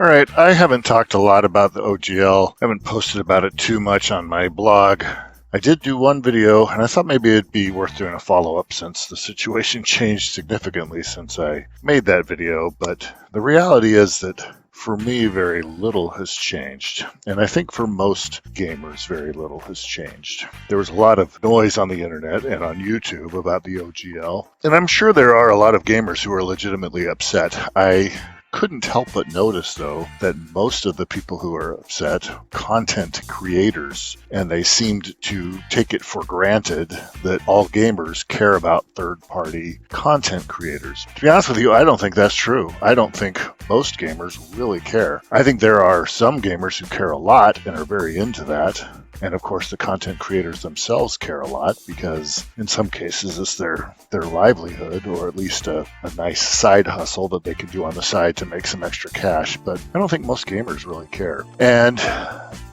All right, I haven't talked a lot about the OGL. I haven't posted about it too much on my blog. I did do one video, and I thought maybe it'd be worth doing a follow-up since the situation changed significantly since I made that video. But the reality is that for me, very little has changed. And I think for most gamers, very little has changed. There was a lot of noise on the internet and on YouTube about the OGL. And I'm sure there are a lot of gamers who are legitimately upset. I couldn't help but notice, though, that most of the people who are upset, content creators, and they seemed to take it for granted that all gamers care about third-party content creators. To be honest with you, I don't think that's true. I don't think most gamers really care. I think there are some gamers who care a lot and are very into that. And of course, the content creators themselves care a lot because in some cases it's their livelihood, or at least a nice side hustle that they can do on the side to make some extra cash. But I don't think most gamers really care. And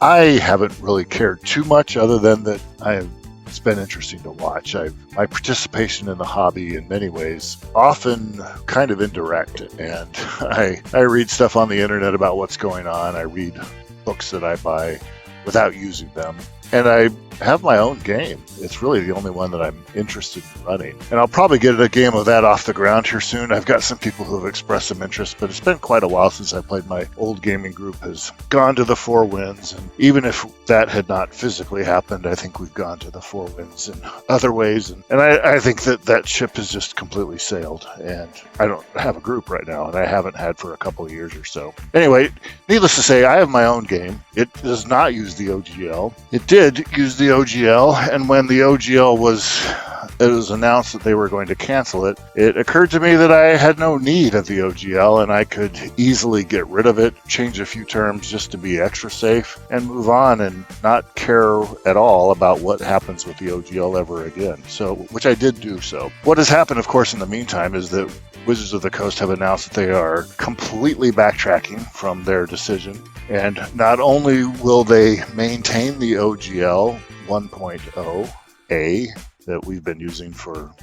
I haven't really cared too much, other than that it's been interesting to watch. My participation in the hobby in many ways, often kind of indirect. And I read stuff on the internet about what's going on. I read books that I buy without using them. And I have my own game. It's really the only one that I'm interested in running. And I'll probably get a game of that off the ground here soon. I've got some people who have expressed some interest, but it's been quite a while since I played. My old gaming group has gone to the Four Winds. And even if that had not physically happened, I think we've gone to the Four Winds in other ways. And I think that ship has just completely sailed. And I don't have a group right now, and I haven't had for a couple of years or so. Anyway, needless to say, I have my own game. It does not use the OGL. It did use the OGL, and when the OGL was announced that they were going to cancel it, it occurred to me that I had no need of the OGL, and I could easily get rid of it, change a few terms just to be extra safe, and move on and not care at all about what happens with the OGL ever again. So, which I did do so. What has happened, of course, in the meantime is that Wizards of the Coast have announced that they are completely backtracking from their decision. And not only will they maintain the OGL 1.0A that we've been using for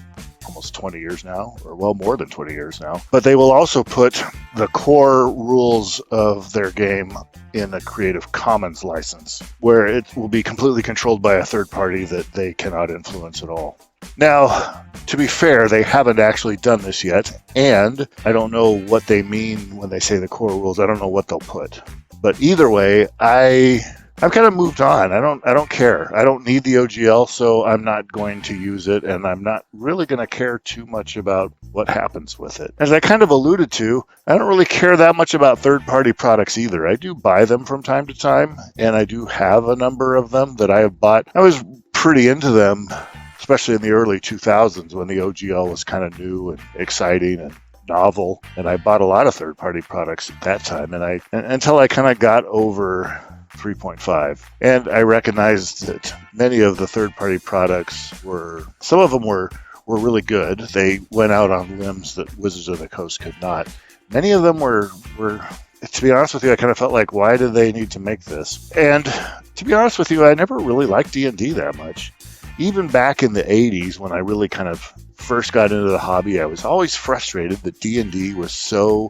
almost 20 years now, or well, more than 20 years now, but they will also put the core rules of their game in a Creative Commons license, where it will be completely controlled by a third party that they cannot influence at all. Now, to be fair, they haven't actually done this yet, and I don't know what they mean when they say the core rules. I don't know what they'll put. But either way, I've kind of moved on. I don't care. I don't need the OGL, so I'm not going to use it, and I'm not really going to care too much about what happens with it. As I kind of alluded to, I don't really care that much about third-party products either. I do buy them from time to time, and I do have a number of them that I have bought. I was pretty into them, especially in the early 2000s when the OGL was kind of new and exciting and novel, and I bought a lot of third-party products at that time, and until I kind of got over 3.5, and I recognized that many of the third-party products some of them were really good. They went out on limbs that Wizards of the Coast could not. Many of them were to be honest with you, I kind of felt like, why do they need to make this? And to be honest with you, I never really liked D&D that much. Even back in the 80s, when I really kind of first got into the hobby, I was always frustrated that D&D was so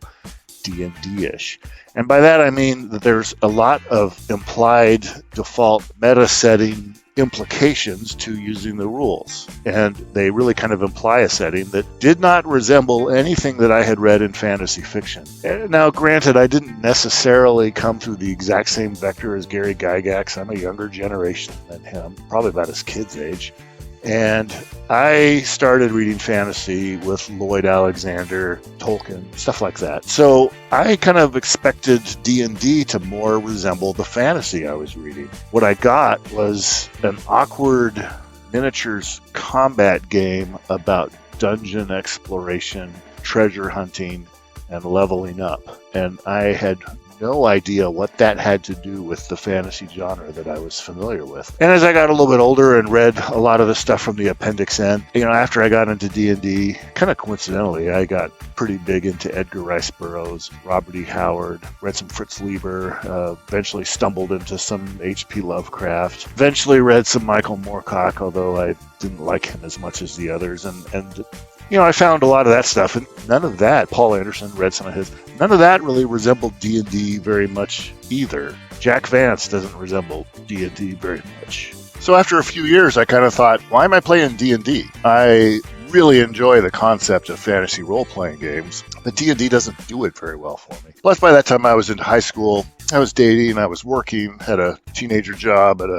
D&D-ish. And by that I mean that there's a lot of implied default meta setting implications to using the rules. And they really kind of imply a setting that did not resemble anything that I had read in fantasy fiction. Now, granted, I didn't necessarily come through the exact same vector as Gary Gygax. I'm a younger generation than him, probably about his kid's age. And I started reading fantasy with Lloyd Alexander, Tolkien, stuff like that. So I kind of expected D&D to more resemble the fantasy I was reading. What I got was an awkward miniatures combat game about dungeon exploration, treasure hunting, and leveling up. And I had no idea what that had to do with the fantasy genre that I was familiar with. And as I got a little bit older and read a lot of the stuff from the Appendix N, after I got into D&D, kind of coincidentally, I got pretty big into Edgar Rice Burroughs, Robert E. Howard, read some Fritz Leiber, eventually stumbled into some H.P. Lovecraft, eventually read some Michael Moorcock, although I didn't like him as much as the others, and I found a lot of that stuff, and none of that, Paul Anderson read some of his, none of that really resembled D&D very much either. Jack Vance doesn't resemble D&D very much. So after a few years, I kind of thought, why am I playing D&D? I really enjoy the concept of fantasy role-playing games, but D&D doesn't do it very well for me. Plus, by that time, I was into high school. I was dating, I was working, had a teenager job at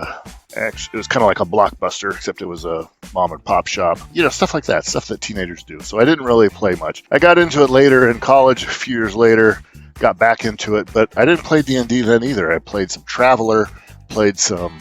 it was kind of like a Blockbuster, except it was a mom and pop shop. Stuff like that, stuff that teenagers do. So I didn't really play much. I got into it later in college, a few years later, got back into it, but I didn't play D&D then either. I played some Traveler, played some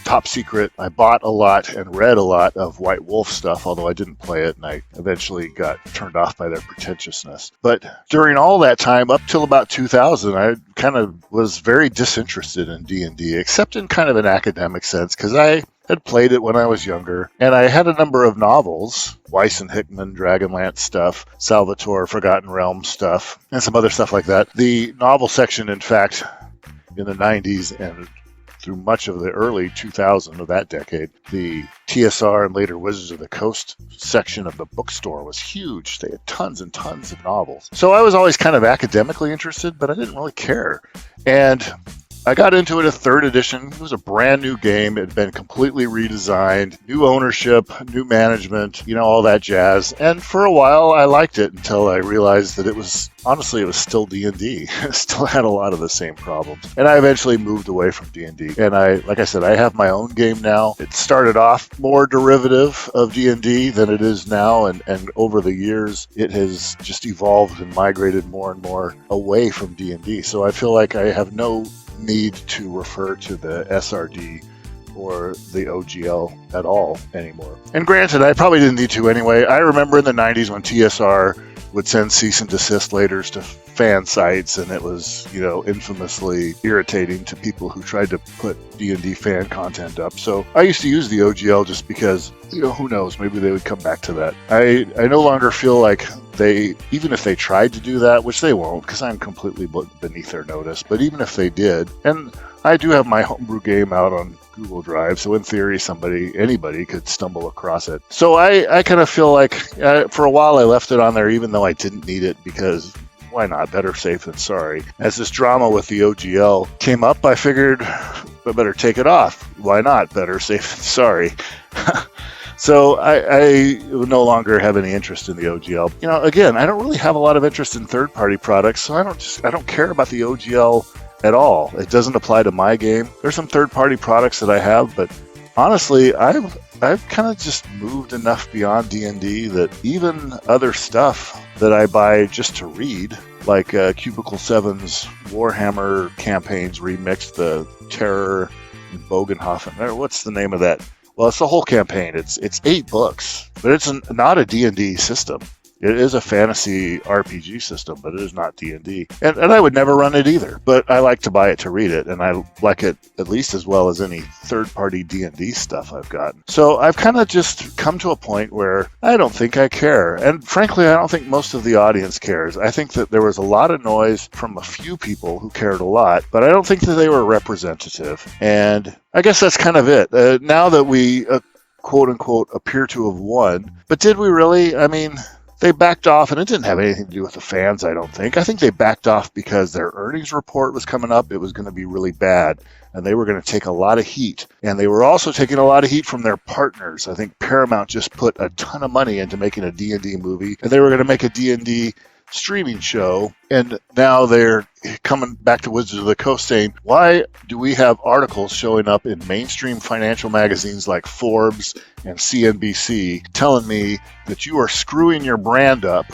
Top Secret. I bought a lot and read a lot of White Wolf stuff, although I didn't play it, and I eventually got turned off by their pretentiousness. But during all that time, up till about 2000, I kind of was very disinterested in D&D, except in kind of an academic sense, because I had played it when I was younger, and I had a number of novels, Weiss and Hickman, Dragonlance stuff, Salvatore, Forgotten Realms stuff, and some other stuff like that. The novel section, in fact, in the 90s and through much of the early 2000s of that decade, the TSR and later Wizards of the Coast section of the bookstore was huge. They had tons and tons of novels. So I was always kind of academically interested, but I didn't really care. And I got into it a third edition. It was a brand new game. It had been completely redesigned, new ownership, new management, all that jazz. And for a while, I liked it until I realized that it was still D&D. It still had a lot of the same problems. And I eventually moved away from D&D. And like I said, I have my own game now. It started off more derivative of D&D than it is now. And over the years, it has just evolved and migrated more and more away from D&D. So I feel like I have no need to refer to the SRD or the OGL at all anymore. And granted, I probably didn't need to anyway. I remember in the 90s when TSR would send cease and desist letters to fan sites, and it was, infamously irritating to people who tried to put D&D fan content up. So I used to use the OGL just because, who knows, maybe they would come back to that. I no longer feel like even if they tried to do that, which they won't, because I'm completely beneath their notice, but even if they did, and I do have my homebrew game out on Google Drive, so in theory, anybody could stumble across it. So I kind of feel like, for a while I left it on there even though I didn't need it, because why not? Better safe than sorry. As this drama with the OGL came up, I figured I better take it off. Why not? Better safe than sorry. So I no longer have any interest in the OGL. Again, I don't really have a lot of interest in third-party products, so I don't care about the OGL at all. It doesn't apply to my game. There's some third-party products that I have, but honestly, I've kind of just moved enough beyond D&D that even other stuff that I buy just to read, like Cubicle 7's Warhammer campaigns remixed, the Terror and Bogenhofen. What's the name of that? Well, it's the whole campaign. It's 8 books, but it's not a D&D system. It is a fantasy RPG system, but it is not D&D. And I would never run it either, but I like to buy it to read it, and I like it at least as well as any third-party D&D stuff I've gotten. So I've kind of just come to a point where I don't think I care. And frankly, I don't think most of the audience cares. I think that there was a lot of noise from a few people who cared a lot, but I don't think that they were representative. And I guess that's kind of it. Now that we, quote-unquote, appear to have won, but did we really? I mean, they backed off, and it didn't have anything to do with the fans, I don't think. I think they backed off because their earnings report was coming up. It was going to be really bad, and they were going to take a lot of heat. And they were also taking a lot of heat from their partners. I think Paramount just put a ton of money into making a D&D movie, and they were going to make a D&D streaming show, and now they're coming back to Wizards of the Coast saying, why do we have articles showing up in mainstream financial magazines like Forbes and CNBC telling me that you are screwing your brand up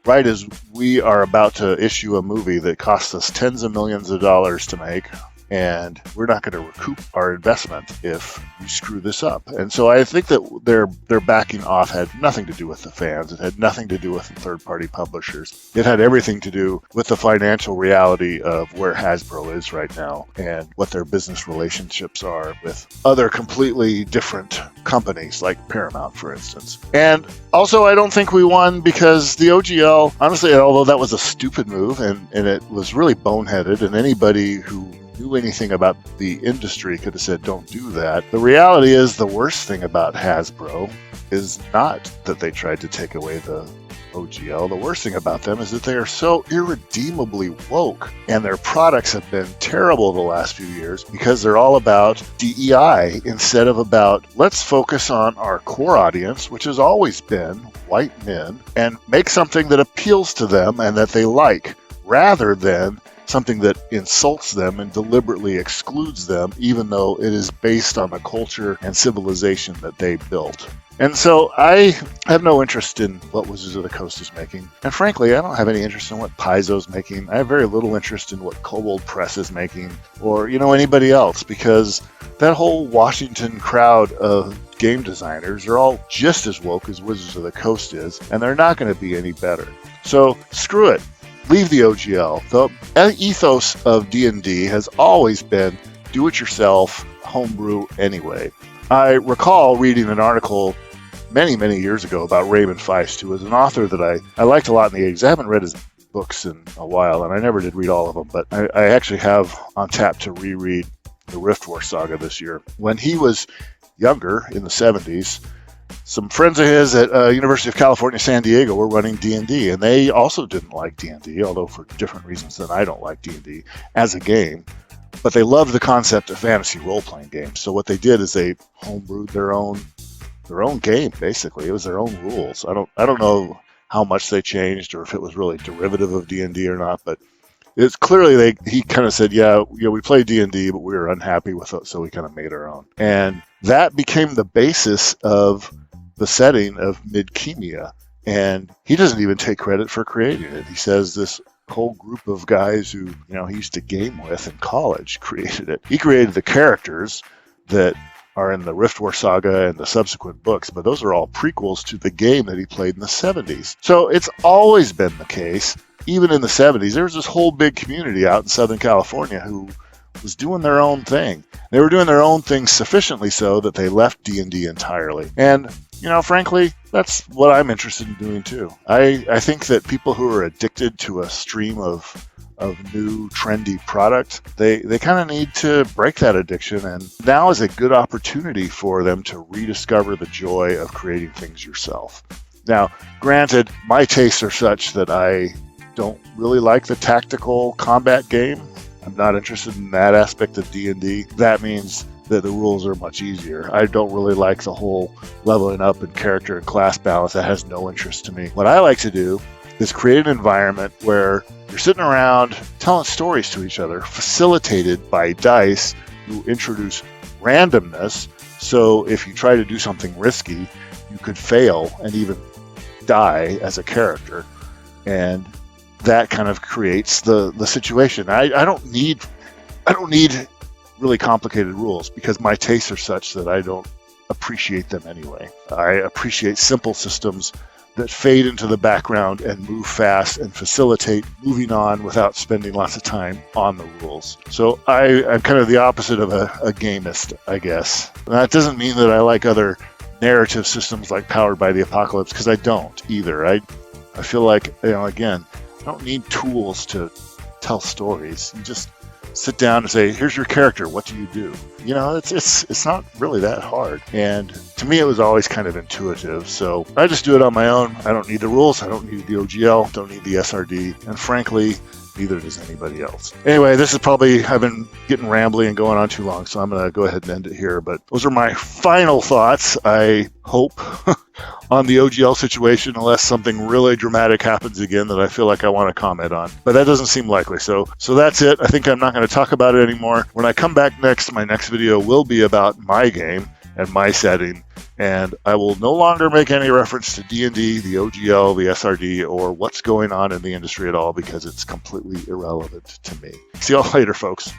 right as we are about to issue a movie that costs us tens of millions of dollars to make, and we're not going to recoup our investment if you screw this up. And so I think that their backing off had nothing to do with the fans. It had nothing to do with the third-party publishers. It had everything to do with the financial reality of where Hasbro is right now and what their business relationships are with other completely different companies like Paramount, for instance. And also, I don't think we won because the OGL, honestly, although that was a stupid move and it was really boneheaded, and anybody who knew anything about the industry could have said, don't do that. The reality is the worst thing about Hasbro is not that they tried to take away the OGL. The worst thing about them is that they are so irredeemably woke, and their products have been terrible the last few years because they're all about DEI instead of about let's focus on our core audience, which has always been white men, and make something that appeals to them and that they like, rather than something that insults them and deliberately excludes them, even though it is based on the culture and civilization that they built. And so I have no interest in what Wizards of the Coast is making. And frankly, I don't have any interest in what Paizo's making. I have very little interest in what Kobold Press is making or, anybody else, because that whole Washington crowd of game designers are all just as woke as Wizards of the Coast is, and they're not going to be any better. So screw it. Leave the OGL. The ethos of D&D has always been do-it-yourself, homebrew anyway. I recall reading an article many, many years ago about Raymond Feist, who was an author that I liked a lot in the 80s. I haven't read his books in a while, and I never did read all of them, but I actually have on tap to reread the Rift War saga this year. When he was younger, in the 70s, some friends of his at University of California, San Diego were running D&D, and they also didn't like D&D, although for different reasons than I don't like D&D as a game. But they loved the concept of fantasy role-playing games. So what they did is they homebrewed their own game, basically. It was their own rules. I don't know how much they changed or if it was really derivative of D&D or not, but it's clearly he kind of said, we played D&D, but we were unhappy with it, so we kind of made our own. And that became the basis of the setting of Midkemia. And he doesn't even take credit for creating it. He says this whole group of guys who he used to game with in college created it. He created the characters that are in the Rift War saga and the subsequent books, but those are all prequels to the game that he played in the 70s. So it's always been the case. Even in the 70s, there was this whole big community out in Southern California who was doing their own thing. They were doing their own thing sufficiently so that they left D&D entirely. And frankly, that's what I'm interested in doing too. I think that people who are addicted to a stream of new trendy product, they kind of need to break that addiction, and now is a good opportunity for them to rediscover the joy of creating things yourself. Now, granted, my tastes are such that I don't really like the tactical combat game. I'm not interested in that aspect of D&D. That means that the rules are much easier. I don't really like the whole leveling up and character and class balance. That has no interest to me. What I like to do is create an environment where you're sitting around telling stories to each other, facilitated by dice who introduce randomness. So if you try to do something risky, you could fail and even die as a character. And that kind of creates the situation. I don't need really complicated rules because my tastes are such that I don't appreciate them anyway. I appreciate simple systems that fade into the background and move fast and facilitate moving on without spending lots of time on the rules. So I'm kind of the opposite of a gamist, I guess. And that doesn't mean that I like other narrative systems like Powered by the Apocalypse, because I don't either. I feel like, again, I don't need tools to tell stories. You just sit down and say, here's your character, what do you do? It's not really that hard. And to me, it was always kind of intuitive. So I just do it on my own. I don't need the rules. I don't need the OGL. Don't need the SRD. And frankly, neither does anybody else. Anyway, I've been getting rambly and going on too long, so I'm going to go ahead and end it here. But those are my final thoughts, I hope, on the OGL situation, unless something really dramatic happens again that I feel like I want to comment on. But that doesn't seem likely. So that's it. I think I'm not going to talk about it anymore. When I come back next, my next video will be about my game and my setting, and I will no longer make any reference to D&D, the OGL, the SRD, or what's going on in the industry at all, because it's completely irrelevant to me. See y'all later, folks.